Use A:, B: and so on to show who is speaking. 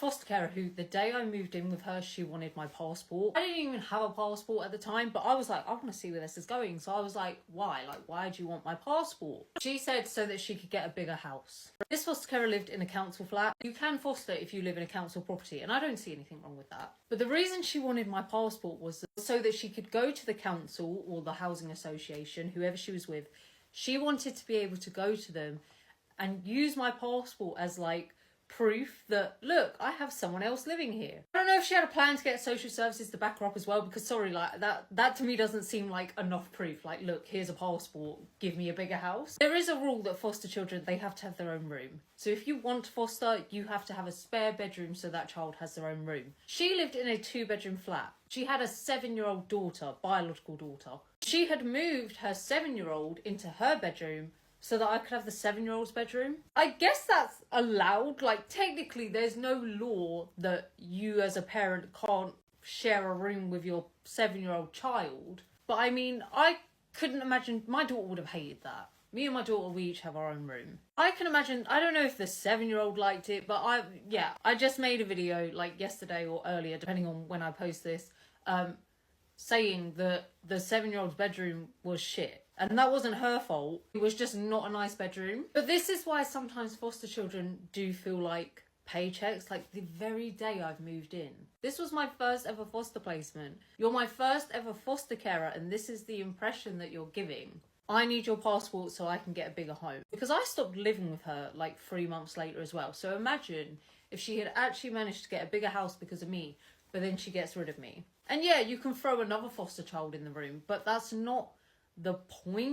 A: foster carer who, the day I moved in with her, she wanted my passport. I didn't even have a passport at the time, but I was like, I want to see where this is going. So I was like, why? Like, why do you want my passport? She said so that she could get a bigger house. This foster carer lived in a council flat. You can foster if you live in a council property, and I don't see anything wrong with that. But the reason she wanted my passport was so that she could go to the council or the housing association, whoever she was with. She wanted to be able to go to them and use my passport as like proof that, look, I have someone else living here. I don't know if she had a plan to get social services to back her up as well, because sorry, like that to me doesn't seem like enough proof. Like, look, here's a passport, give me a bigger house. There is a rule that foster children, they have to have their own room. So if you want to foster, you have to have a spare bedroom so that child has their own room. She lived in a 2-bedroom flat. She had a 7-year-old daughter, biological daughter. She had moved her 7-year-old into her bedroom so that I could have the 7-year-old's bedroom. I guess that's allowed. Like, technically, there's no law that you as a parent can't share a room with your 7-year-old child. But I mean, I couldn't imagine, my daughter would have hated that. Me and my daughter, we each have our own room. I can imagine, I don't know if the 7-year-old liked it, but I just made a video like yesterday or earlier, depending on when I post this, saying that the 7-year-old's bedroom was shit. And that wasn't her fault. It was just not a nice bedroom. But this is why sometimes foster children do feel like paychecks. Like the very day I've moved in. This was my first ever foster placement. You're my first ever foster carer, and this is the impression that you're giving. I need your passport so I can get a bigger home. Because I stopped living with her like 3 months later as well. So imagine if she had actually managed to get a bigger house because of me, but then she gets rid of me. And yeah, you can throw another foster child in the room, but that's not the point.